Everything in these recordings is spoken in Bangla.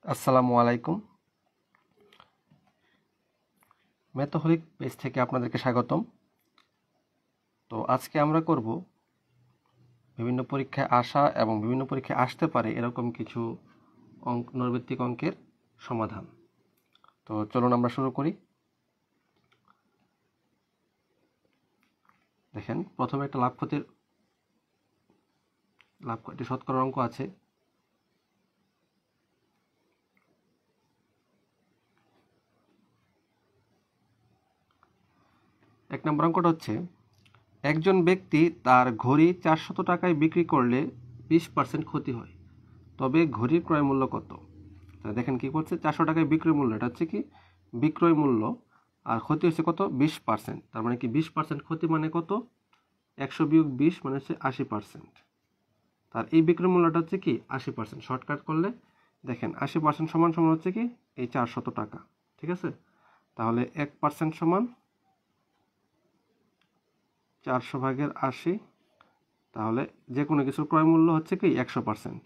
আসসালামু আলাইকুম। ম্যাথহলিক পেজ থেকে আপনাদেরকে স্বাগতম। তো আজকে আমরা করব বিভিন্ন পরীক্ষায় আসা এবং বিভিন্ন পরীক্ষায় আসতে পারে এরকম কিছু নৈর্ব্যক্তিক অঙ্কের সমাধান। তো চলুন আমরা শুরু করি। দেখেন, প্রথমে একটা লাভ ক্ষতির শতকরার অঙ্ক আছে। এক নম্বর অঙ্কটা হচ্ছে, একজন ব্যক্তি তার ঘড়ি 400 টাকায় বিক্রি করলে 20% ক্ষতি হয়, তবে ঘড়ির ক্রয় মূল্য কত? দেখেন কি করছে, 400 টাকায় বিক্রয় মূল্য, এটা হচ্ছে কি বিক্রয় মূল্য, আর ক্ষতি হচ্ছে কত 20%। তার মানে কি 20% ক্ষতি মানে কত, 100 বিয়োগ 20 মানে হচ্ছে 80%। তার এই বিক্রয় মূল্যটা হচ্ছে কি 80%। শর্টকাট করলে দেখেন 80% সমান সমান হচ্ছে কি এই 400 টাকা। ঠিক আছে, তাহলে 1% সমান 400 ভাগের 80। তাহলে যে কোনো কিছুর ক্রয় মূল্য হচ্ছে কি 100%।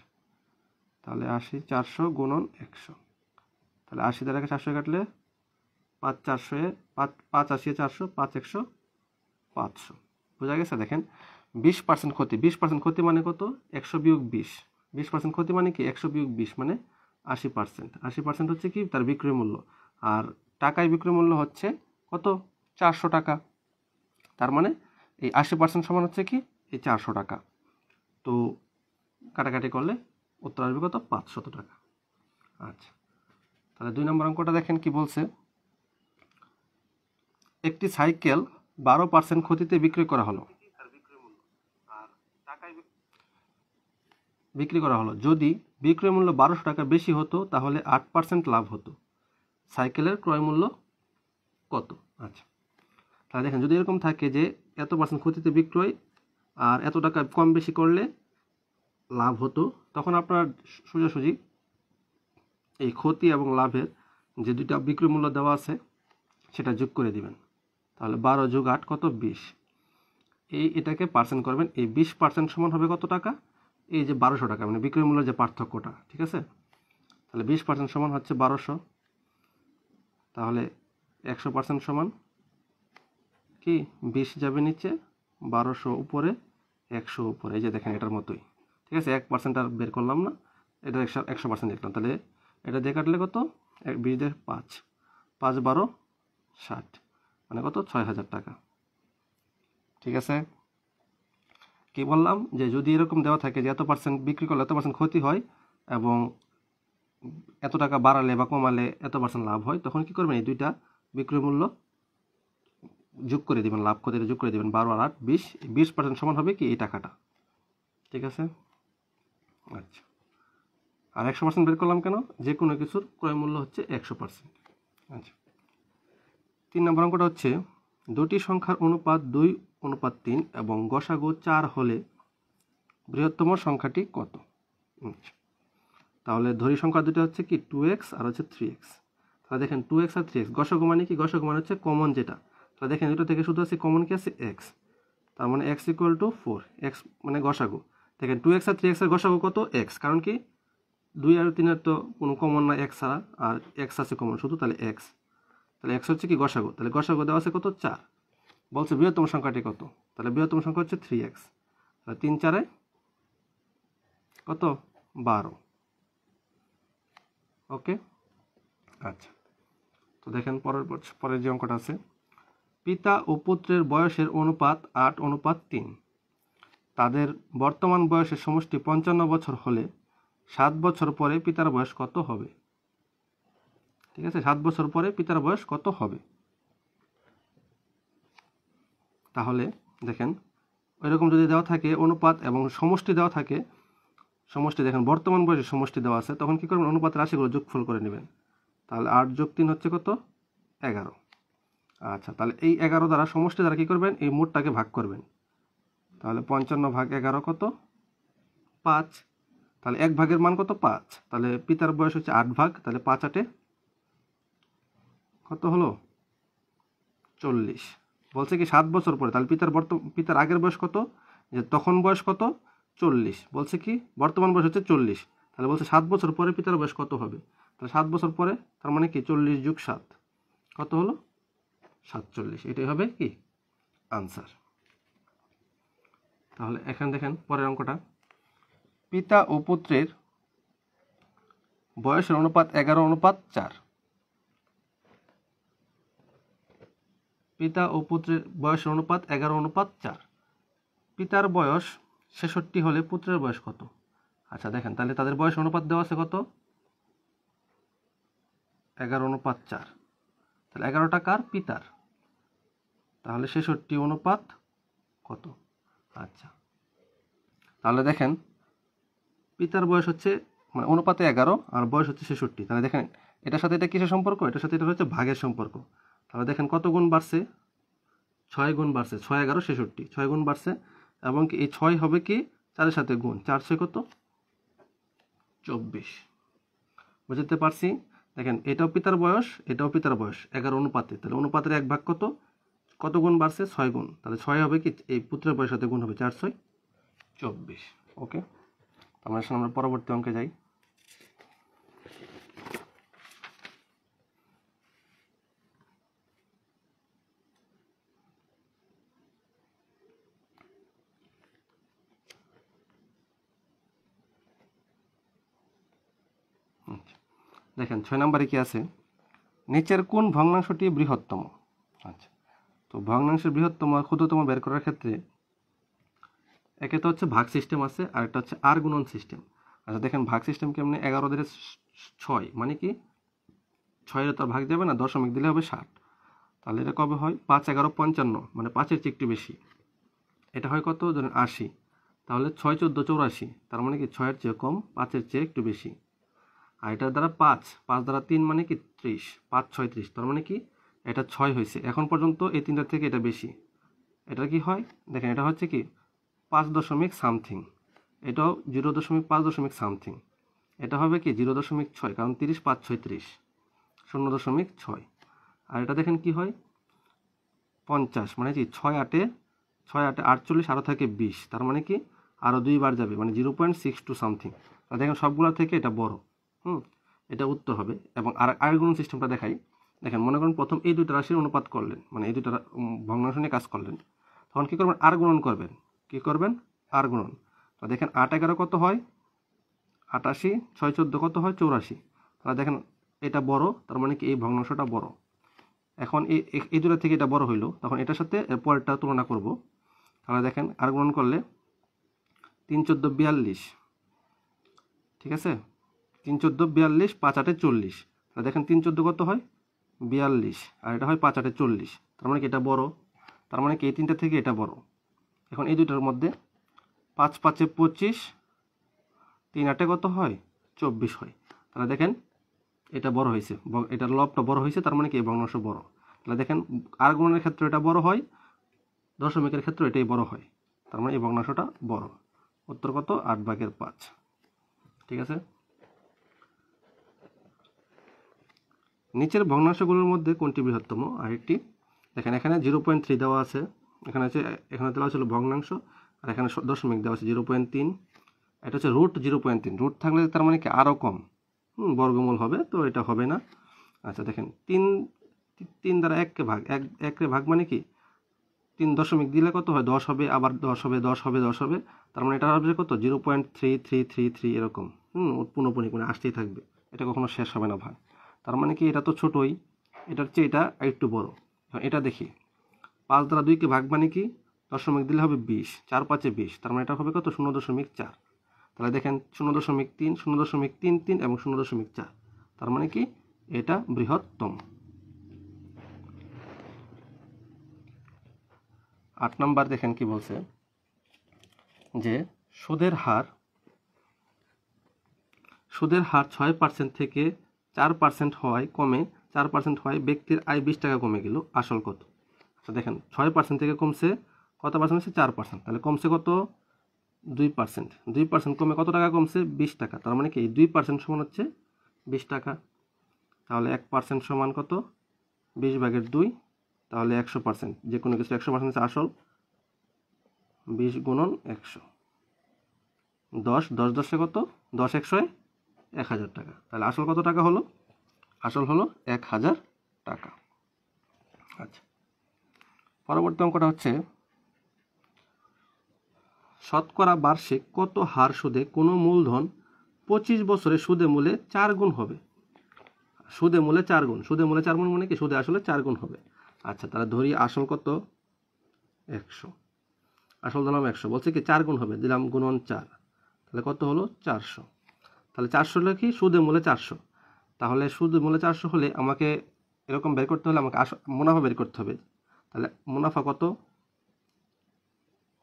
তাহলে 80 400 গুণন 100। তাহলে 80 দ্বারা 400 কাটলে 5 400 5 80 400 5 100 500। বোঝা গেছে? দেখেন 20% ক্ষতি, 20% ক্ষতি মানে কত, 100 বিয়োগ 20। 20% ক্ষতি মানে কি 100 বিয়োগ 20 মানে 80%। 80% হচ্ছে কি তার বিক্রয় মূল্য, আর টাকায় বিক্রয় মূল্য হচ্ছে কত 400 টাকা। তার মানে এই 80% সমান হচ্ছে কি এই 400 টাকা। তো কাটাকাটি করলে উত্তর আসবে কত 500 টাকা। আচ্ছা, তাহলে 2 নম্বর অঙ্কটা দেখেন কি বলছে, একটি সাইকেল 12% ক্ষতিতে বিক্রি করা হলো, যদি বিক্রয় মূল্য 1200 টাকা বেশি হতো তাহলে 8% লাভ হতো, সাইকেলের ক্রয় মূল্য কত? আচ্ছা, তাহলে দেখেন যদি এরকম থাকে যে এত পার্সেন্ট ক্ষতিতে বিক্রয় আর এত টাকা কম বেশি করলে লাভ হতো, তখন আপনার সোজাসুজি এই ক্ষতি এবং লাভের যে দুইটা বিক্রয় মূল্য দেওয়া আছে সেটা যোগ করে দিবেন। তাহলে 12 যোগ 8 কত 20। এটাকে পার্সেন্ট করবেন, এই 20% সমান হবে কত টাকা, এই যে 1200 টাকা, মানে বিক্রয় মূল্যের যে পার্থক্যটা। ঠিক আছে, তাহলে 20% সমান হচ্ছে 1200। তাহলে 100% সমান কি 20 যাবে নিচে, 1200 উপরে, 100 উপরে, এই যে দেখেন এটার মতোই। ঠিক আছে, 1% আর বের করলাম না, এটা 100% লিখলাম। তাহলে এটা দিয়ে কাটলে কত, 20 দিয়ে 5, 5 12 60, মানে কত 6000 টাকা। ঠিক আছে, কি বললাম যে যদি এরকম দেওয়া থাকে যে এত পার্সেন্ট বিক্রি করলে এত পার্সেন্ট ক্ষতি হয় এবং এত টাকা বাড়ালে বা কমালে এত পার্সেন্ট লাভ হয়, তখন কি করবেন, এই দুইটা বিক্রয় মূল্য যোগ করে দিবেন, লাভ ক্ষতিটা যোগ করে দিবেন। 12 আর 8 20, 20% সমান হবে কি এই টাকাটা। ঠিক আছে, আচ্ছা, আর 100% বের করলাম কেন, যে কোনো কিছুর ক্রয় মূল্য হচ্ছে 100%। আচ্ছা, 3 নম্বর অঙ্কটা হচ্ছে, দুটি সংখ্যার অনুপাত 2:3 এবং গসাগু 4 হলে বৃহত্তম সংখ্যাটি কত? আচ্ছা, তাহলে ধরি সংখ্যা দুটো হচ্ছে কি 2x আর হচ্ছে 3x। তাহলে দেখেন 2x আর 3x, গসাগু মানে কি, গসাগু মানে হচ্ছে কমন যেটা। তাহলে দেখেন দুটো থেকে শুধু আছে কমন কি আছে x, তার মানে x = 4, x মানে গসাগু। দেখেন 2x আর 3x এর গসাগু কত x, কারণ কি 2 আর 3 এর তো কোনো কমন না x ছাড়া, আর x আছে কমন শুধু, তাহলে x। তাহলে x হচ্ছে কি গসাগু, তাহলে গসাগু দেওয়া আছে কত 4। বলছে বৃহত্তম সংখ্যাটি কত, তাহলে বৃহত্তম সংখ্যা হচ্ছে 3x। তাহলে 3 4 কত 12। ওকে, আচ্ছা, তো দেখেন পরের যে অঙ্কটা আছে, পিতা ও পুত্রের বয়সের অনুপাত 8:3। তাদের বর্তমান বয়সের সমষ্টি 55 বছর হলে 7 বছর পরে পিতার বয়স কত হবে? ঠিক আছে, 7 বছর পরে পিতার বয়স কত হবে? তাহলে দেখেন এরকম যদি দেওয়া থাকে অনুপাত এবং সমষ্টি দেওয়া থাকে, সমষ্টি দেখেন বর্তমান বয়সের সমষ্টি দেওয়া আছে, তখন কি করবেন, অনুপাত রাশিগুলো যোগফল করে নেবেন। তাহলে 8 যোগ 3 হচ্ছে কত 11। আচ্ছা, তাহলে এই 11 দ্বারা সমষ্টি দ্বারা কি করবেন, এই মোটটাকে ভাগ করবেন। তাহলে 55 ভাগ 11 কত 5। তাহলে 1 ভাগের মান কত 5। তাহলে পিতার বয়স হচ্ছে 8 ভাগ, তাহলে 5 8 কত হলো 40। বলছে কি 7 বছর পরে, তাহলে পিতার আগের বয়স কত, যে তখন বয়স কত 40। বলছে কি বর্তমান বয়স হচ্ছে 40, তাহলে বলছে 7 বছর পরে পিতার বয়স কত হবে। তাহলে 7 বছর পরে তার মানে কি 40 যোগ 7 কত হলো 47, এটাই হবে কি আনসার। তাহলে এখানে দেখেন পরের অঙ্কটা, পিতা ও পুত্রের বয়সের অনুপাত 11:4। পিতা ও পুত্রের বয়সের অনুপাত 11:4। পিতার বয়স 66 হলে পুত্রের বয়স কত? আচ্ছা দেখেন, তাহলে তাদের বয়স অনুপাত দেওয়া আছে কত 11:4। তাহলে 11টা কার পিতার, তাহলে 66 অনুপাত কত? আচ্ছা তাহলে দেখেন পিতার বয়স হচ্ছে মানে অনুপাতে 11 আর বয়স হচ্ছে 66। তাহলে দেখেন এটার সাথে এটা কিসের সম্পর্ক, এটার সাথে এটা হচ্ছে ভাগের সম্পর্ক। তাহলে দেখেন কত গুণ বাড়ছে, 6 গুণ বাড়ছে, 6 11 66, 6 গুণ বাড়ছে এবং কি এই 6 হবে কি 4 এর সাথে গুণ, 4 6 কত 24। বুঝতে পারছি। দেখেন এটাও পিতার বয়স, এটাও পিতার বয়স 11 অনুপাতে, তাহলে অনুপাতের 1 ভাগ কত, কত গুণ বাড়ছে 6 গুণ, তাহলে 6 হবে কি এই পুত্রের বয়সের সাথে গুণ হবে, 4 6 24। ওকে, আমরা পরবর্তী অঙ্কে যাই। দেখেন 6 নম্বরে কি আছে, নিচের কোন ভগ্নাংশটি বৃহত্তম? আচ্ছা, তো ভগ্নাংশের বৃহত্তম আর ক্ষুদ্রতম বের করার ক্ষেত্রে একে তো হচ্ছে ভাগ সিস্টেম আছে আর একটা হচ্ছে আর গুণন সিস্টেম। আচ্ছা দেখেন ভাগ সিস্টেম কেমনে, 11 ধরে 6 মানে কি 6 তো ভাগ যাবে না, দশমিক দিলে হবে 60। তাহলে এটা কবে হয় 5 11 55, মানে 5-এর চেয়ে একটু বেশি। এটা হয় কত ধরেন 80, তাহলে 6 14 84, তার মানে কি 6-এর চেয়ে কম, 5-এর চেয়ে একটু বেশি। আর এটার দ্বারা 5 দ্বারা 3 মানে কি 30, 5 6 30, তার মানে কি এটা 6 হয়েছে। এখন পর্যন্ত এই তিনটার থেকে এটা বেশি। এটা কি হয় দেখেন, এটা হচ্ছে কি 5 দশমিক সামথিং, এটাও 0.5 দশমিক সামথিং, এটা হবে কি 0.6, কারণ 30 5 6 30, 0.6। আর এটা দেখেন কি হয় 50, মানে কি 6 8 48, আরও থাকে 20, তার মানে কি আরও 2 বার যাবে, মানে 0.62 সামথিং। আর দেখেন সবগুলো থেকে এটা বড়, এটা উত্তর হবে। এবং আর গুণন সিস্টেমটা দেখাই। দেখেন মনে করেন প্রথম এই দুইটা রাশির অনুপাত করলেন, মানে এই দুইটা ভগ্নাংশ নিয়ে কাজ করলেন, তখন কী করবেন আর গুণন করবেন, কী করবেন আর গুণন। তো দেখেন 8 11 কত হয় 88, 6 14 কত হয় 84। তাহলে দেখেন এটা বড়, তার মানে কি এই ভগ্নাংশটা বড়। এখন এই দুটো থেকে এটা বড় হইলো, তখন এটার সাথে পরেরটা তুলনা করব। তাহলে দেখেন আর গুণন করলে 3 14 42, ঠিক আছে 3 14 42, 5 8 40। তাহলে দেখেন 3 14 কত হয় 42 আর এটা হয় 5 8 40, তার মানে কি এটা বড়, তার মানে কি এই তিনটা থেকে এটা বড়। এখন এই দুইটার মধ্যে 5 5 25, 3 8 কত হয় 24 হয়। তাহলে দেখেন এটা বড় হয়েছে, এটার লবটা বড় হয়েছে, তার মানে কি এই ভগ্নাংশ বড়। তাহলে দেখেন আর গুণনের ক্ষেত্রে এটা বড় হয়, দশমিকের ক্ষেত্রে এটাই বড় হয়, তার মানে এই ভগ্নাংশটা বড়। উত্তর কত 8/5। ঠিক আছে, নিচের ভগ্নাংশগুলোর মধ্যে কোনটি বৃহত্তম? আরেকটি দেখেন, এখানে 0.3 দেওয়া আছে, এখানে দেওয়া ছিল ভগ্নাংশ, আর এখানে দশমিক দেওয়া আছে 0.3। এটা হচ্ছে রুট 0.3, রুট থাকলে তার মানে কি আরও কম, বর্গমূল হবে, তো এটা হবে না। আচ্ছা দেখেন 3 দ্বারা 1কে ভাগ, 1 ভাগ মানে কি 3 দশমিক দিলে কত হয় 10 হবে, আবার 10 হবে 10 হবে 10 হবে, তার মানে এটা হবে কত 0.3333 এরকম, পুনঃপুনিক মানে আসতেই থাকবে, এটা কখনো শেষ হবে না ভাগ। তার মানে কি এটা তো ছোটই, এটার চেয়ে এটা একটু বড়। এটা দেখি 5 দ্বারা 2কে ভাগ মানে কি দশমিক দিলে হবে 20, 4 5 20, তার মানে এটা হবে কত 0.4। তাহলে দেখেন 0.3 0.33 এবং 0.4, তার মানে কি এটা বৃহত্তম। 8 নাম্বার দেখেন কি বলছে, যে সুদের হার 6% থেকে 4% হওয়ায় কমে 4% হয়, ব্যক্তির আয় 20 টাকা কমে গেল, আসল কত? আচ্ছা দেখেন 6% থেকে কমছে কত পার্সেন্ট হচ্ছে 4%, তাহলে কমছে কত 2%, 2% কমে কত টাকা কমছে 20 টাকা, তার মানে কি 2% সমান হচ্ছে 20 টাকা। তাহলে 1% সমান কত 20/2, তাহলে 100%, যে কোনো কিছু 100% হচ্ছে আসল, 20 গুণন 100, 10 10 10 কত 10 100 1000 টাকা। তাহলে আসল কত টাকা হলো? আসল হলো 1000 টাকা। আচ্ছা, পরবর্তী অঙ্কটা হচ্ছে শতকরা বার্ষিক কত হার সুদে কোনো মূলধন 25 বছরে সুদে মূলে 4 গুণ হবে? সুদে মূলে 4 গুণ, সুদে মূলে 4 গুণ মানে কি? সুদে আসলে 4 গুণ হবে। আচ্ছা, তাহলে ধরি আসল কত? 100। আসল দিলাম 100, বলছে কি 4 গুণ হবে, দিলাম গুণন 4, তাহলে কত হলো? 400। তাহলে 400 হলে কি? সুদে মূলে 400। তাহলে সুদে মূলে 400 হলে আমাকে এরকম বের করতে হলে আমাকে মুনাফা বের করতে হবে। তাহলে মুনাফা কত?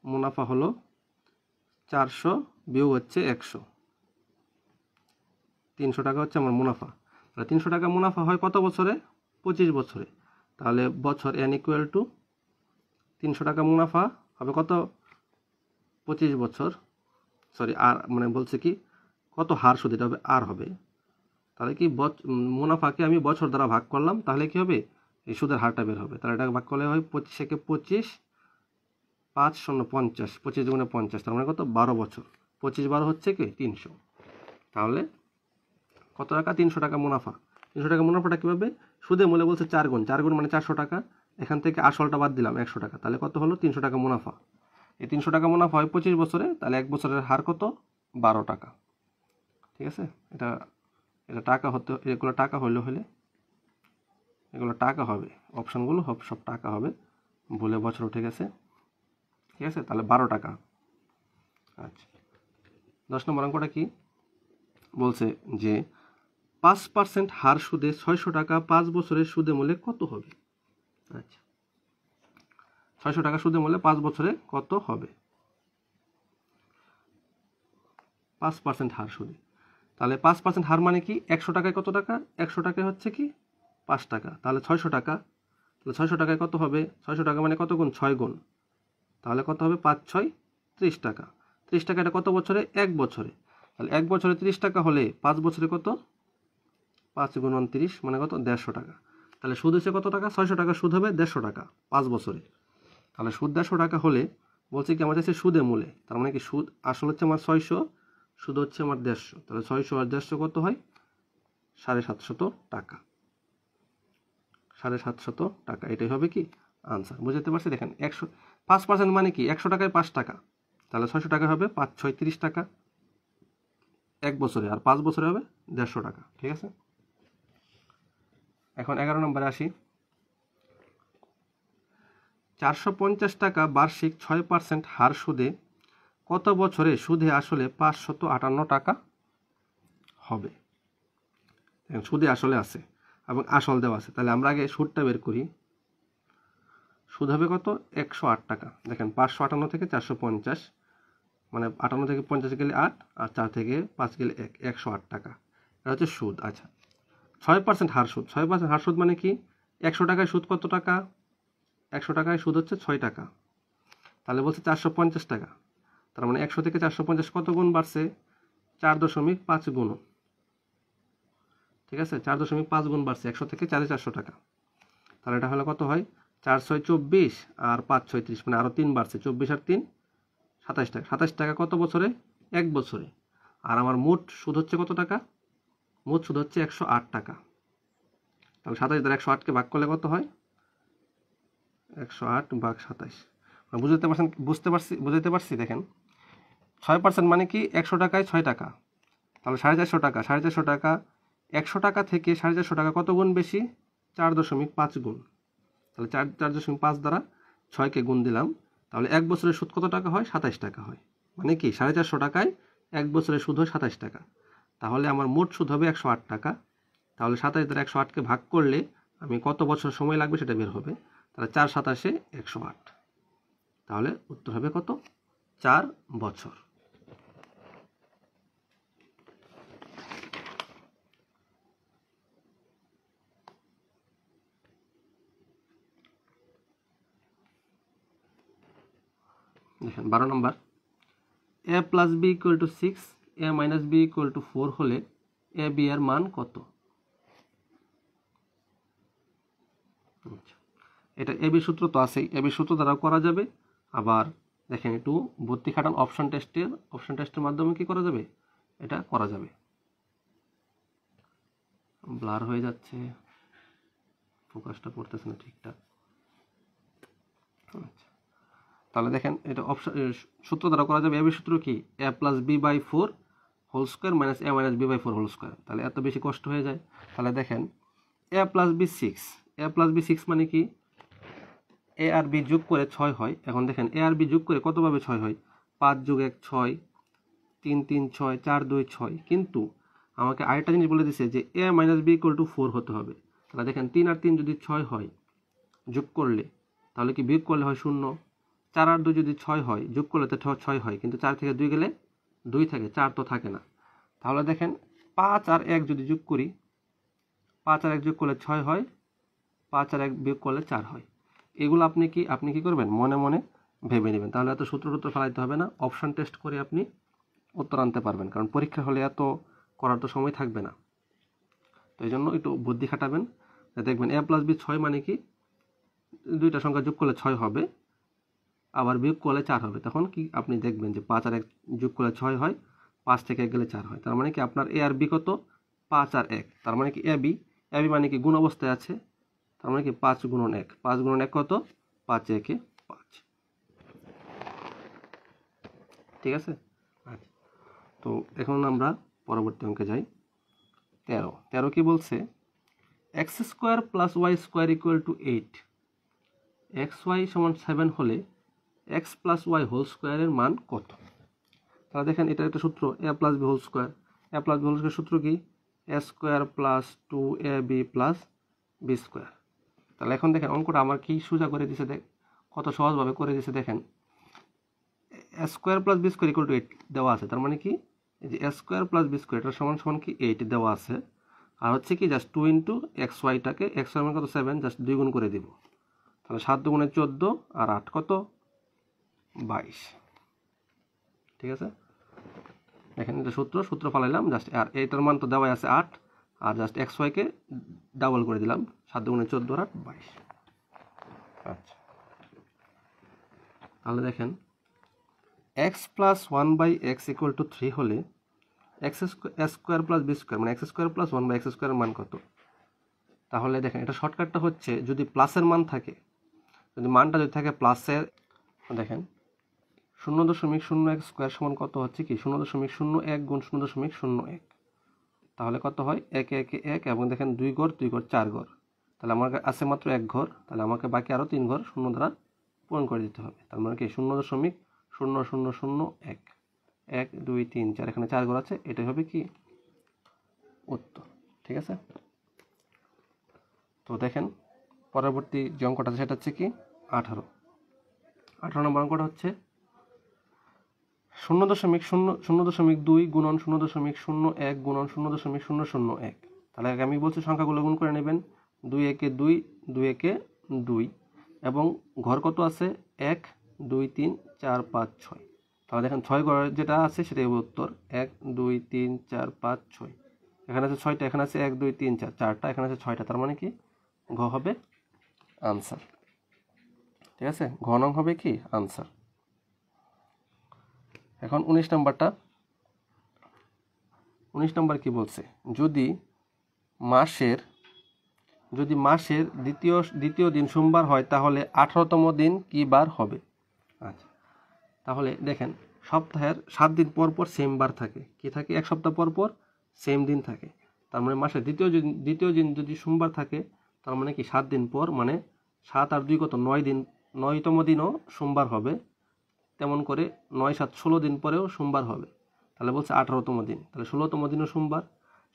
মুনাফা হলো 400 বিয়োগ হচ্ছে 100, 300 টাকা হচ্ছে আমার মুনাফা। তাহলে 300 টাকা মুনাফা হয় কত বছরে? 25 বছরে। তাহলে বছর n ইকুয়াল টু 300 টাকা মুনাফা হবে কত? 25 বছর, সরি আর মানে বলছে কি কত হার সুদ, এটা হবে আর হবে। তাহলে কি মুনাফাকে আমি বছর দ্বারা ভাগ করলাম, তাহলে কি হবে? এই সুদের হারটা বের হবে। তাহলে এটাকে ভাগ করলে হয় 25 25, 5 0 50, 25 গুণে 50, তার মানে কত? 12 বছর। 25 12 হচ্ছে কি? 300। তাহলে কত টাকা? 300 টাকা মুনাফা। 300 টাকা মুনাফাটা কীভাবে? সুদে মূলে বলছে 4 গুণ, 4 গুণ মানে 400 টাকা। এখান থেকে আসলটা বাদ দিলাম 100 টাকা, তাহলে কত হলো? 300 টাকা মুনাফা। এই 300 টাকা মুনাফা হয় 25 বছরে, তাহলে 1 বছরের হার কত? 12 টাকা। ঠিক আছে, এটা টাকা হতে, এগুলো টাকা হলে এগুলো টাকা হবে, অপশানগুলো সব টাকা হবে, ভুলে বছর উঠে গেছে। ঠিক আছে, তাহলে 12 টাকা। আচ্ছা, 10 নম্বর অঙ্কটা কি বলছে যে 5% হার সুদে 600 টাকা 5 বছরের সুদে মূলে কত হবে? আচ্ছা, 600 টাকা সুদে মূলে 5 বছরে কত হবে? 5% হার সুদে, তাহলে 5% হার মানে কি? 100 টাকায় কত টাকা? 100 টাকায় হচ্ছে কি 5 টাকা, তাহলে 600 টাকা। তাহলে 600 টাকায় কত হবে? 600 টাকা মানে কত গুণ? 6 গুণ, তাহলে কত হবে? 5 6 30 টাকা। 30 টাকা এটা কত বছরে? 1 বছরে। তাহলে 1 বছরে 30 টাকা হলে 5 বছরে কত? 5 গুণ 29 মানে কত? 150 টাকা। তাহলে সুদ হচ্ছে কত টাকা? 600 টাকা সুদ হবে 150 টাকা 5 বছরে। তাহলে সুদ 150 টাকা হলে বলছে কি আমার কাছে সুদে মূলে, তার মানে কি সুদ আসল হচ্ছে আমার 600, সুদ হচ্ছে আমার 150, তাহলে 600 আর 150 কত হয়? 750 টাকা। 750 টাকা, এটাই হবে কি আনসার। বুঝতে পারছি? দেখেন 5% মানে কি? 100 টাকায় 5 টাকা, তাহলে 600 টাকা হবে 5 6 30 টাকা 1 বছরে, আর 5 বছরে হবে 150 টাকা। ঠিক আছে, এখন 11 নম্বরে আসি। 450 টাকা বার্ষিক 6% হার সুদে কত বছরে সুদে আসলে 558 টাকা হবে? সুদে আসলে আছে এবং আসল দেওয়া আছে, তাহলে আমরা আগে সুদটা বের করি। সুদ হবে কত? 108 টাকা। দেখেন 558 থেকে 450, মানে 58 থেকে 50 গেলে 8, আর 4 থেকে 5 গেলে 1, 108 টাকা। এটা হচ্ছে সুদ। আচ্ছা, 6% হার সুদ। 6% হার সুদ মানে কি? 100 টাকায় সুদ কত টাকা? 100 টাকায় সুদ হচ্ছে 6 টাকা। তাহলে বলছে 450 টাকা, তার মানে 100 থেকে 450 কত গুণ বাড়ছে? 4.5 গুণ। ঠিক আছে, 4.5 গুণ বাড়ছে 100 থেকে 450 টাকা। তাহলে এটা হলো কত হয়? 4 6 24 আর 5 6 30, মানে আরও 3 বাড়ছে, 24 আর 3 27 টাকা। 27 টাকা কত বছরে? 1 বছরে। আর আমার মোট সুদ হচ্ছে কত টাকা? মোট সুদ হচ্ছে 108 টাকা। তাহলে 27 দ্বারা 108কে ভাগ করলে কত হয়? 108 ভাগ 27। বুঝতে পারছি? দেখেন 6% মানে কি? 100 টাকায় 6 টাকা, তাহলে 450 টাকা। 450 টাকা 100 টাকা থেকে 450 টাকা কত গুণ বেশি? 4.5 গুণ। তাহলে 4.5 দ্বারা 6কে গুণ দিলাম, তাহলে 1 বছরের সুদ কত টাকা হয়? 27 টাকা হয়। মানে কি 450 টাকায় 1 বছরের সুদ হয় 27 টাকা। তাহলে আমার মোট সুদ হবে 108 টাকা। তাহলে 27 দ্বারা 108কে ভাগ করলে আমি কত বছর সময় লাগবে সেটা বের হবে। তাহলে 4 27 108, তাহলে উত্তর হবে কত? 4 বছর। দেখেন 12 নম্বর, a plus b equal to 6, a minus b equal to 4 হলে এ বি এর মান কত? এটা এবি সূত্র তো আছেই, এবি সূত্র দ্বারাও করা যাবে। আবার দেখেন একটু বুদ্ধি খাটান, অপশন টেস্টের মাধ্যমে কি করা যাবে? এটা করা যাবে। ব্লার হয়ে যাচ্ছে, ফোকাসটা পড়তেছে না ঠিকঠাক। আচ্ছা, তাহলে দেখেন এটা অপশন সূত্র দ্বারা করা যাবে। এবি সূত্র কি? a plus b by 4 whole square minus a minus b by 4 whole square. তাহলে এত বেশি কষ্ট হয়ে যায়। তাহলে দেখেন a plus b 6, a plus b 6 মানে কি? a আর b যোগ করে 6 হয়। এখন দেখেন a আর b যোগ করে কতভাবে 6 হয়? 5 যোগ 1 6, 3 3 6, 4 2 6। কিন্তু আমাকে আরেকটা জিনিস বলে দিছে যে a minus b equal to 4 হতে হবে। তাহলে দেখেন 3 আর 3 যদি 6 হয় যোগ করলে, তাহলে কি বিয়োগ করলে হয় 0। 4 আর 2 যদি 6 হয় যোগ করলে তো 6 হয়, কিন্তু 4 থেকে 2 গেলে 2 থাকে, 4 তো থাকে না। তাহলে দেখেন 5 আর 1 যদি যোগ করি, 5 আর 1 যোগ করলে 6 হয়, 5 আর 1 বিয়োগ করলে 4 হয়। এগুলো আপনি কি করবেন? মনে মনে ভেবে নেবেন। তাহলে এত সূত্র ফেলাইতে হবে না, অপশন টেস্ট করে আপনি উত্তর আনতে পারবেন। কারণ পরীক্ষা হলে এত করার তো সময় থাকবে না। তো এই জন্য একটু বুদ্ধি খাটাবেন। দেখবেন a প্লাস বি 6 মানে কি? দুইটা সংখ্যা যোগ করলে 6 হবে, আবার বিয়োগ করলে 4 হবে। তখন কি আপনি দেখবেন যে 5 আর 1 যোগ করলে 6 হয়, 5 থেকে 1 গেলে 4 হয়। তার মানে কি আপনার a আর b কত? 5 আর 1। তার মানে কি ab মানে কি গুণ অবস্থায় আছে। তার মানে কি 5 গুণন 1, 5 গুণন 1 কত? 5 একে 5। ঠিক আছে। আচ্ছা, তো এখন আমরা পরবর্তী অঙ্কে যাই। 13 কি বলছে? X square plus y square equal to 8, x y সমান 7 হলে এক্স প্লাস ওয়াই হোল স্কোয়ারের মান কত? তাহলে দেখেন এটা একটা সূত্র, a plus b whole square. A plus b whole square সূত্র কি? A square plus 2ab plus b square. তাহলে এখন দেখেন অঙ্কটা আমার কি সোজা করে দিছে, কত সহজভাবে করে দিছে। দেখেন a square plus b square equal to 8 দেওয়া আছে। তার মানে কি? এই যে a square plus b square এটা সমান সমান কি 8 দেওয়া আছে। আর হচ্ছে কি জাস্ট 2 ইন্টু এক্স ওয়াইটাকে, এক্স ওয়াই মানে কত 7, জাস্ট 2 গুণ করে দিব। তাহলে 7 দুগুণে 14 আর 8 কত? 22। ঠিক আছে। দেখেন এটা সূত্র ফালাইলাম জাস্ট, আর এইটার মান তো দেওয়াই আছে 8, আর জাস্ট এক্স ওয়াইকে ডাবল করে দিলাম, 7 দুগুণে 14 আর 8 22। আচ্ছা, তাহলে দেখেন x plus 1 by x equal to 3 হলে x square plus b square মানে x square plus 1 by x স্কোয়ারের মান কত? তাহলে দেখেন এটা শর্টকাটটা হচ্ছে, যদি প্লাসের মান থাকে, যদি মানটা যদি থাকে প্লাসের, দেখেন 0.01 স্কোয়ার সমান কত হচ্ছে কি 0.01 গুণ 0.01। তাহলে কত হয়? 1 1 1, এবং দেখেন 2 ঘর 2 ঘর 4 ঘর। তাহলে আমার আছে মাত্র 1 ঘর, তাহলে আমাকে বাকি আরও 3 ঘর শূন্য দ্বারা পূরণ করে দিতে হবে। তার মানে কি 0.0001, 1 2 3 4, এখানে 4 ঘর আছে, এটাই হবে কি উত্তর। ঠিক আছে। তো দেখেন পরবর্তী যে অঙ্কটা আছে সেটা হচ্ছে কি 18 নম্বর অঙ্কটা হচ্ছে 0.2 গুণন 0.01 গুণন 0.001। তাহলে আমি বলছি সংখ্যাগুলো গুণ করে নেবেন। 2 একে 2, 2 একে 2, এবং ঘর কত আছে? 1 2 3 4 5 6। তাহলে দেখেন 6 ঘর যেটা আছে সেটাই উত্তর। 1 2 3 4 5 6, এখানে আছে 6টা, এখানে আছে 1 2 3 4, 4টা, এখানে আছে 6টা। তার মানে কি ঘ হবে আনসার। ঠিক আছে, ঘ নং হবে কি আনসার। এখন 19 নাম্বার কি বলছে? যদি মাসের দ্বিতীয় দিন সোমবার হয় তাহলে 18তম দিন কি বার হবে? আচ্ছা, তাহলে দেখেন সপ্তাহের 7 দিন পর পর সেম বার থাকে। কি থাকে? এক সপ্তাহ পর পর সেম দিন থাকে। তার মানে মাসের দ্বিতীয় দিন যদি সোমবার থাকে, তার মানে কি 7 দিন পর, মানে 7 আর 2 কত 9 দিন, 9তম দিনও সোমবার হবে। তেমন করে 9 7 16 দিন পরেও সোমবার হবে। তাহলে বলছে 18তম দিন, তাহলে 16তম দিনও সোমবার,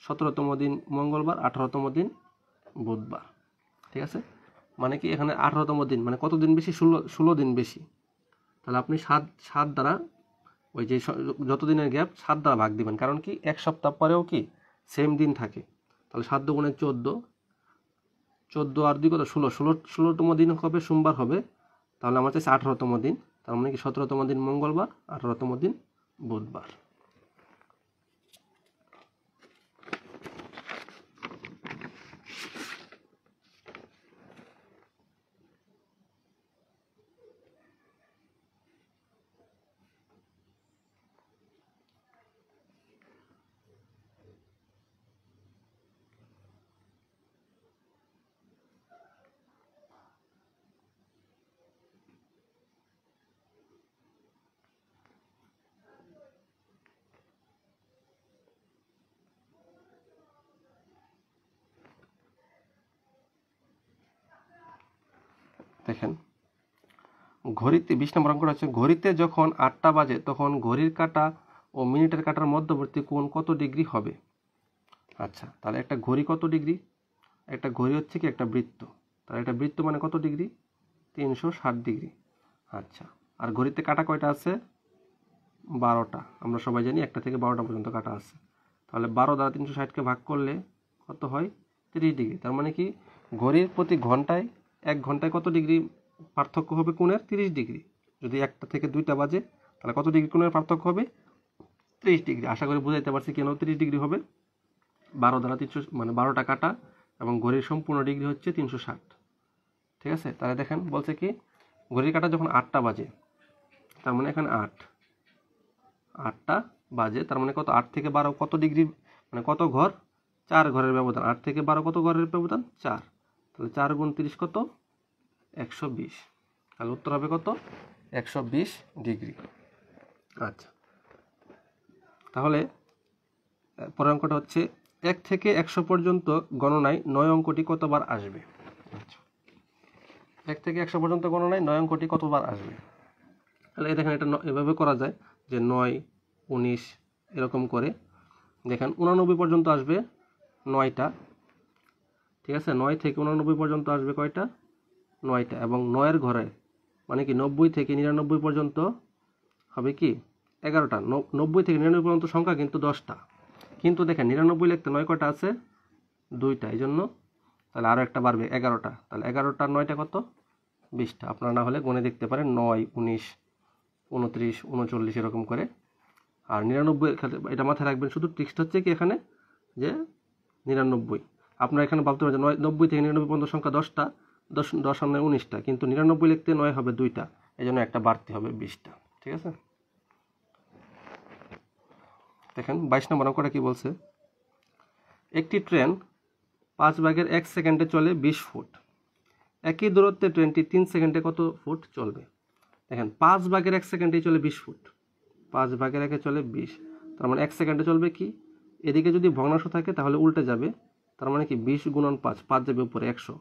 17তম দিন মঙ্গলবার, 18তম দিন বুধবার। ঠিক আছে, মানে কি এখানে 18তম দিন মানে কত দিন বেশি? 16 দিন বেশি। তাহলে আপনি 7 দ্বারা ওই যে যত দিনের গ্যাপ 7 দ্বারা ভাগ দিবেন, কারণ কি এক সপ্তাহ পরেও কি সেম দিন থাকে। তাহলে 7 দুগুণে 14, 14 আর 2 কত 16, 16তম দিন হবে সোমবার হবে। তাহলে আমার চাইছে 18তম দিন, তার মানে কি 17তম দিন মঙ্গলবার, 18তম দিন বুধবার। দেখেন ঘড়িতে 20 নম্বর অঙ্কটা হচ্ছে ঘড়িতে যখন 8টা বাজে তখন ঘড়ির কাঁটা ও মিনিটের কাঁটার মধ্যবর্তী কোণ কত ডিগ্রি হবে। আচ্ছা, তাহলে একটা ঘড়ি কত ডিগ্রি, একটা ঘড়ি হচ্ছে কি একটা বৃত্ত, তাহলে একটা বৃত্ত মানে কত ডিগ্রি, 360 ডিগ্রি। আচ্ছা, আর ঘড়িতে কাঁটা কয়টা আছে, 12টা। আমরা সবাই জানি 1টা থেকে 12টা পর্যন্ত কাঁটা আছে। তাহলে 12 দ্বারা 360কে ভাগ করলে কত হয়, 30 ডিগ্রি। তার মানে কি ঘড়ির প্রতি ঘন্টায় 1 ঘন্টায় কত ডিগ্রি পার্থক্য হবে কোণের, 30 ডিগ্রি। যদি 1টা থেকে 2টা বাজে তাহলে কত ডিগ্রি কোণের পার্থক্য হবে, 30 ডিগ্রি। আশা করি বুঝাইতে পারছি কেন 30 ডিগ্রি হবে। 12 দ্বারা 300 মানে 12টা কাঁটা এবং ঘড়ির সম্পূর্ণ ডিগ্রি হচ্ছে 360। ঠিক আছে, তাহলে দেখেন বলছে কি ঘড়ির কাঁটা যখন 8টা বাজে, তার মানে এখানে 8টা বাজে, তার মানে কত, 8 থেকে 12 কত ডিগ্রি, মানে কত ঘর, 4 ঘরের ব্যবধান। 8 থেকে 12 কত ঘরের ব্যবধান, 4। তাহলে 4 গুণ 30 কত, 120। তাহলে উত্তর হবে কত, 120 ডিগ্রি। আচ্ছা, তাহলে পরের অঙ্কটা হচ্ছে 1 থেকে 100 পর্যন্ত গণনায় 9 অঙ্কটি কতবার আসবে। আচ্ছা, 1 থেকে 100 পর্যন্ত গণনায় 9 অঙ্কটি কতবার আসবে। তাহলে দেখেন এটা এভাবে করা যায় যে 9, 19 এরকম করে। দেখেন 89 পর্যন্ত আসবে 9টা। ঠিক আছে, 9 থেকে 89 পর্যন্ত আসবে কয়টা, 9টা। এবং 9-এর ঘরে মানে কি 90 থেকে 99 পর্যন্ত হবে কি 11টা। 90 থেকে 99 পর্যন্ত সংখ্যা কিন্তু 10টা, কিন্তু দেখেন 99 লিখতে 9 কয়টা আছে, 2টা, এই জন্য তাহলে আরও একটা বাড়বে 11টা। তাহলে 11টা 9টা কত, 20টা। আপনারা না হলে গুণে দেখতে পারেন 9, 19, 29, 39 এরকম করে। আর 99 এটা মাথায় রাখবেন, শুধু ট্রিক্সটা হচ্ছে কি এখানে যে 99। আপনারা এখানে ভাবতে পারেন যে 90 থেকে 99 পর্যন্ত সংখ্যা 10টা, 10 সামনে 19টা, কিন্তু 99 লিখতে 9 হবে 2টা, এই জন্য একটা বাড়তি হবে 20টা। ঠিক আছে, দেখেন 22 নম্বর অঙ্কটা কি বলছে, একটি ট্রেন 5/1 সেকেন্ডে চলে 20 ফুট। একই দূরত্বে ট্রেনটি 3 সেকেন্ডে কত ফুট চলবে। দেখেন 5/1 সেকেন্ডেই চলে 20 ফুট, 5/1 চলে 20, তার মানে 1 সেকেন্ডে চলবে কি, এদিকে যদি ভগ্নাংশ থাকে তাহলে উল্টে যাবে, তার মানে কি 20 গুণন 5, 5 যাবে উপরে 100,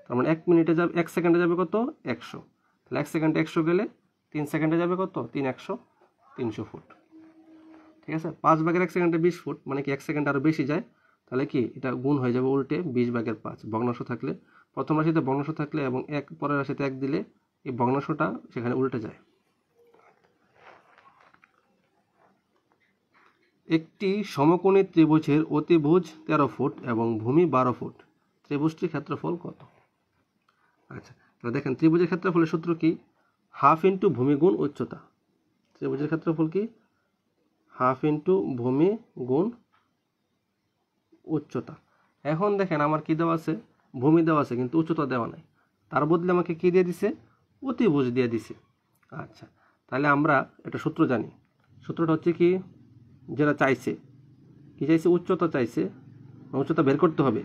তার মানে 1 মিনিটে যাবে, 1 সেকেন্ডে যাবে কত, 100। তাহলে 1 সেকেন্ডে 100 গেলে 3 সেকেন্ডে যাবে কত, 300 ফুট। ঠিক আছে, 5/1 সেকেন্ডে 20 ফুট মানে কি 1 সেকেন্ড আরও বেশি যায়, তাহলে কি এটা গুণ হয়ে যাবে উল্টে 20/5। ভগ্নাংশ থাকলে, প্রথম রাশিতে ভগ্নাংশ থাকলে এবং এক পরের রাশিতে 1 দিলে এই ভগ্নাংশটা সেখানে উল্টে যায়। একটি সমকোণী ত্রিভুজের অতিভুজ 13 ফুট এবং ভূমি 12 ফুট, ত্রিভুজটির ক্ষেত্রফল কত। আচ্ছা, তাহলে দেখেন ত্রিভুজের ক্ষেত্রফলের সূত্র কি, হাফ ইন্টু ভূমি গুণ উচ্চতা। ত্রিভুজের ক্ষেত্রফল কি, হাফ ইন্টু ভূমি গুণ উচ্চতা। এখন দেখেন আমার কি দেওয়া আছে, ভূমি দেওয়া আছে কিন্তু উচ্চতা দেওয়া নাই, তার বদলে আমাকে কি দিয়ে দিছে, অতিভুজ দিয়ে দিছে। আচ্ছা, তাহলে আমরা একটা সূত্র জানি, সূত্রটা হচ্ছে কি, যেটা চাইছে কি চাইছে, উচ্চতা চাইছে, উচ্চতা বের করতে হবে।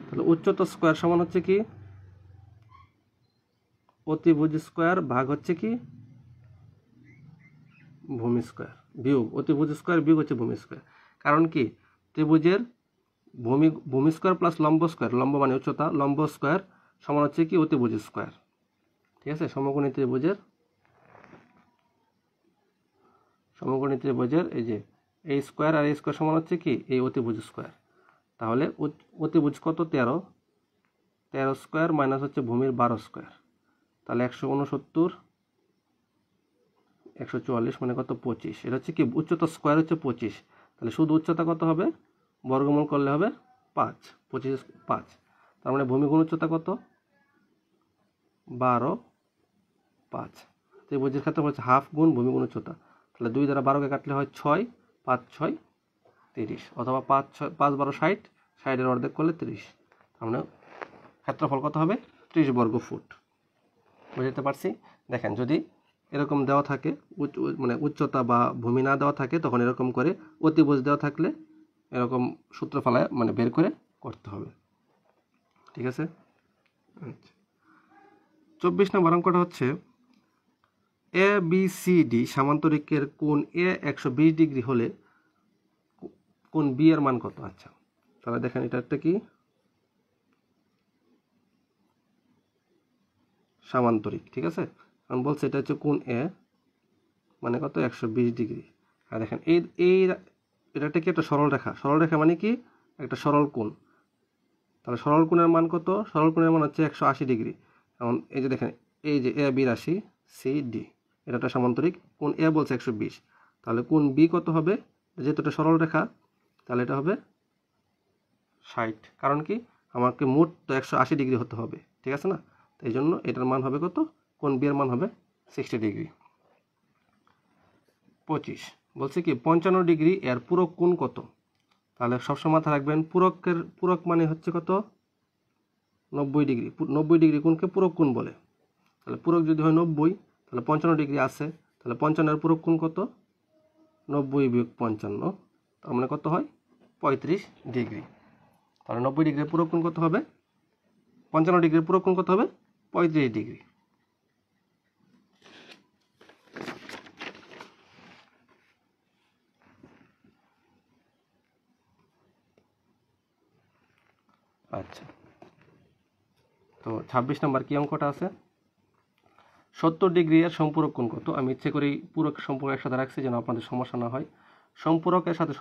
তাহলে উচ্চতা স্কোয়ার সমান হচ্ছে কি অতিভুজ স্কোয়ার ভাগ হচ্ছে কি ভূমি স্কোয়ার, বিয়োগ অতিভুজ স্কোয়ার বিয়োগ হচ্ছে ভূমি স্কোয়ার। কারণ কি ত্রিভুজের ভূমি স্কোয়ার প্লাস লম্ব স্কোয়ার, লম্ব মানে উচ্চতা, লম্ব স্কোয়ার সমান হচ্ছে কি অতিভুজ স্কোয়ার। ঠিক আছে, সমকোণী ত্রিভুজের এই যে এই স্কোয়ার আর এই স্কোয়ার সমান হচ্ছে কি এই অতিভুজ স্কোয়ার। তাহলে অতিভুজ কত, 13 স্কোয়ার মাইনাস হচ্ছে ভূমির 12 স্কোয়ার, তাহলে 169, 144 মানে কত, 25। এটা হচ্ছে কি উচ্চতা স্কোয়ার হচ্ছে 25, তাহলে শুধু উচ্চতা কত হবে, বর্গমূল করলে হবে 5, 25 5, তার মানে ভূমি গুণ উচ্চতা কত, 12 5। ত্রিভুজের ক্ষেত্রে হচ্ছে হাফ গুণ ভূমি গুণ উচ্চতা, তাহলে 2 দ্বারা 12কে কাটলে হয় 6, 5 6 30, অথবা 5 12 60, 60-এর অর্ধেক করলে 30, তার মানে ক্ষেত্রফল কত হবে, 30 বর্গ ফুট। বুঝতে পারছি। দেখেন যদি এরকম দেওয়া থাকে মানে উচ্চতা বা ভূমি না দেওয়া থাকে তখন এরকম করে, অতিভুজ দেওয়া থাকলে এরকম সূত্র ফলায় মানে বের করে করতে হবে। ঠিক আছে, আচ্ছা 24 নম্বর অঙ্কটা হচ্ছে ABCD সামান্তরিকের কোণ A 120 ডিগ্রি হলে কোণ B এর মান কত। আচ্ছা, তাহলে দেখেন এটা একটা কি সামান্তরিক, ঠিক আছে। কারণ বলছে এটা হচ্ছে কোণ এ মানে কত 120 ডিগ্রি। আর দেখেন এটা কি একটা সরল রেখা, সরল রেখা মানে কি একটা সরল কোণ। তাহলে সরল কোণের মান কত? সরল কোণের মান হচ্ছে 180 ডিগ্রি। এখন এই যে দেখেন এই যে এ বি রাশি সি ডি, এটা একটা সামান্তরিক। কোণ এ বলছে 120, তাহলে কোণ বি কত হবে? যেহেতু এটা সরল রেখা তাহলে এটা হবে 60। কারণ কি আমাকে মোট তো 180 ডিগ্রি হতে হবে, ঠিক আছে না? তো এই জন্য এটার মান হবে কত? কোণ বি এর মান হবে 60 ডিগ্রি। 25 বলছে কি 55 ডিগ্রি এর পূরক কোণ কত? তাহলে সবসময় মাথায় রাখবেন পূরক মানে হচ্ছে কত? 90 ডিগ্রি। 90 ডিগ্রি কোণকে পূরক কোণ বলে। তাহলে পূরক যদি হয় 90, তাহলে 55 ডিগ্রি আছে, তাহলে 55 এর পূরক কোণ কত? 90 বিয়োগ 55, তার মানে কত হয়? 35 ডিগ্রি। তাহলে 90 ডিগ্রির পূরক কোণ কত হবে? 55 ডিগ্রির পূরক কোণ কত হবে? 35 ডিগ্রি। আচ্ছা, তো 26 নম্বর কি অঙ্কটা আছে? 70 ডিগ্রি এর সম্পূরক কোণ কত? আমি ইচ্ছে করেই পূরক সম্পূরক একসাথে রাখছি যেন আপনাদের সমস্যা না হয়। সম্পূরকের সাথে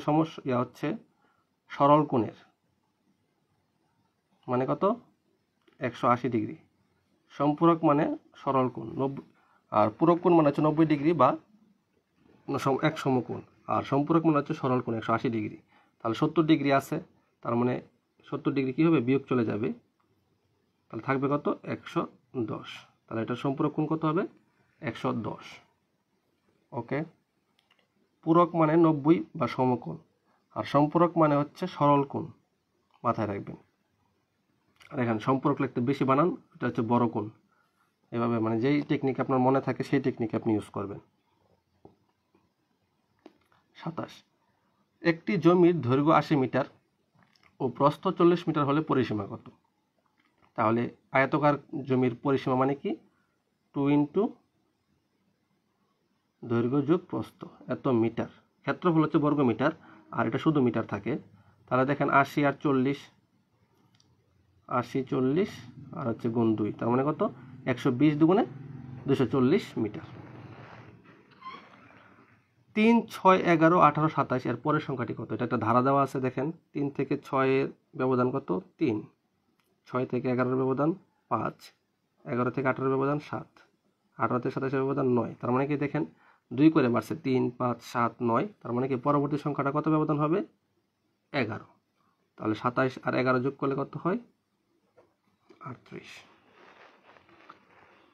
সমস্যা হচ্ছে সরল কোণের মানে কত? 180 ডিগ্রি। সম্পূরক মানে সরল কোণ 90, আর পূরক কোণ মানে হচ্ছে 90 ডিগ্রি বা এক সমকোণ, আর সম্পূরক মানে হচ্ছে সরল কোণ 180 ডিগ্রি। তাহলে 70 ডিগ্রি আছে, তার মানে 70 ডিগ্রি কী হবে? বিয়োগ চলে যাবে, তাহলে থাকবে কত? 110। তাহলে এটার সম্পূরক কোণ কত হবে? 110। ওকে, পূরক মানে 90 বা সমকোণ, আর সম্পূরক মানে হচ্ছে সরল কোণ, মাথায় রাখবেন। আর এখানে সম্পূরক লিখতে বেশি বানান, এটা হচ্ছে বড় কোণ। এভাবে মানে যেই টেকনিক আপনার মনে থাকে সেই টেকনিক আপনি ইউজ করবেন। 27 একটি জমির দৈর্ঘ্য 80 মিটার ও প্রস্থ 40 মিটার হলে পরিসীমা কত? তাহলে আয়তকার জমির পরিসীমা মানে কি? 2 ইন্টু দৈর্ঘ্য যোগ প্রস্থ, এত মিটার। ক্ষেত্রফল হচ্ছে বর্গ মিটার, আর এটা শুধু মিটার থাকে। তাহলে দেখেন 80 আর 40, 80 40 আর হচ্ছে গুণ 2, তার মানে কত? 120 দুগুণে 240 মিটার। 3 6 11 18 27 এর পরের সংখ্যাটি কত? এটা একটা ধারা দেওয়া আছে, দেখেন 3 থেকে 6 এর ব্যবধান কত? 3, 6 থেকে 11 ব্যবধান 5, 11 থেকে 18 ব্যবধান 7, 18 থেকে 27 ব্যবধান 9। তার মানে কি দেখেন 2 করে বাড়ছে, 3 5 7 9, তার মানে কি পরবর্তী সংখ্যাটা কত ব্যবধান হবে? 11। তাহলে 27 আর 11 যোগ করলে কত হয়? 38।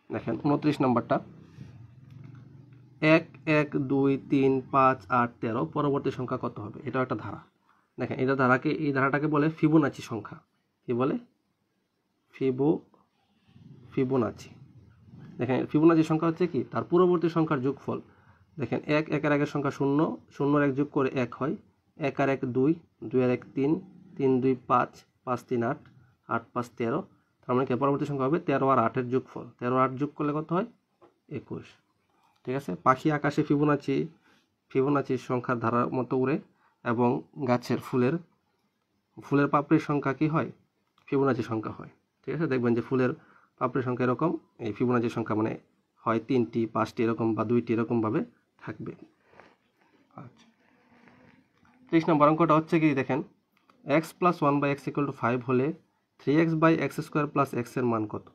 দেখেন 29 নম্বরটা, 1 1 2 3 5 8 13 পরবর্তী সংখ্যা কত হবে? এটাও একটা ধারা। দেখেন এই ধারাটাকে বলে ফিবোনাচি সংখ্যা। কি বলে? ফিবোনাচি। দেখেন ফিবোনাচি সংখ্যা হচ্ছে কি? তার পূর্ববর্তী সংখ্যার যোগফল। দেখেন 1 1 এর আগের সংখ্যা 0, 0 এর 1 যোগ করে 1 হয়, 1 আর 1 2, 2 আর 1 3, 3 2 5, 5 3 8, 8 5 13। তার মানে কি পরবর্তী সংখ্যা হবে 13 আর 8 এর যোগফল। 13 আর 8 যোগ করলে কত হয়? 21। ঠিক আছে, পাখি আকাশে ফিবোনাচির সংখ্যার ধারার মতো উড়ে, এবং গাছের ফুলের পাপড়ির সংখ্যা কি হয়? ফিবোনাচি সংখ্যা হয়। ঠিক আছে, দেখবেন যে ফুলের পাপড়ির সংখ্যা এরকম, এই ফিবোনাচি সংখ্যা মানে হয় 3টি 5টি এরকম বা 2টি এরকমভাবে থাকবে। আচ্ছা, 30 নম্বর অঙ্কটা হচ্ছে কি? দেখেন x + 1/x = 5 হলে 3x/x² + x এর মান কত?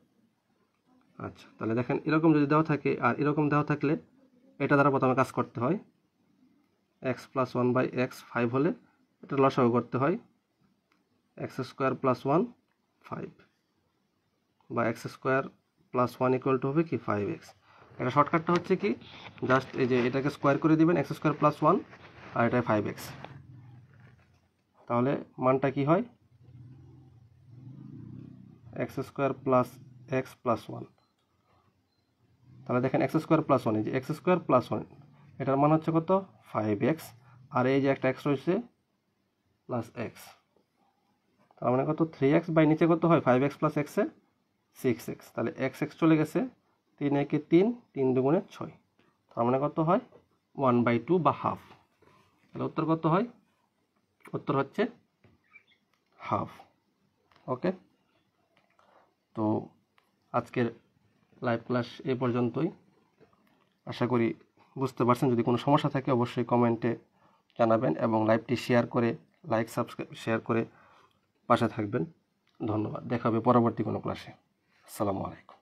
আচ্ছা, তাহলে দেখেন এরকম যদি দেওয়া থাকে আর এরকম দেওয়া থাকলে এটা দ্বারা প্রথমে কাজ করতে হয়। x + 1/x 5 হলে এটা লসাগু করতে হয়, x² + 1 5, বা x² + 1 = হবে কি? 5x। এটা শর্টকাটটা হচ্ছে কি? জাস্ট এই যে এটাকে স্কোয়ার করে দিবেন, x² + 1 আর এটা 5x, তাহলে মানটা কি হয়? x² + x + 1। তাহলে দেখেন x² + 1, এই যে x² + 1 এটার মান হচ্ছে কত? 5x, আর এই যে একটা x রয়েছে প্লাস x, তার মানে কত? 3x বাই নিচে কত হয়? 5x + x এ 6x, তাহলে x চলে গেছে, 3 একে 3, 3 দুগুণে 6, তার মানে কত হয়? 1/2 বা হাফ। তাহলে উত্তর কত হয়? উত্তর হচ্ছে হাফ। ওকে, তো আজকের লাইভ ক্লাস এই পর্যন্তই। আশা করি বুঝতে পারছেন। যদি কোনো সমস্যা থাকে অবশ্যই কমেন্টে জানাবেন এবং লাইভটি শেয়ার করে সাবস্ক্রাইব শেয়ার করে পাশে থাকবেন। ধন্যবাদ। দেখা হবে পরবর্তী কোনো ক্লাসে। আসসালামু আলাইকুম।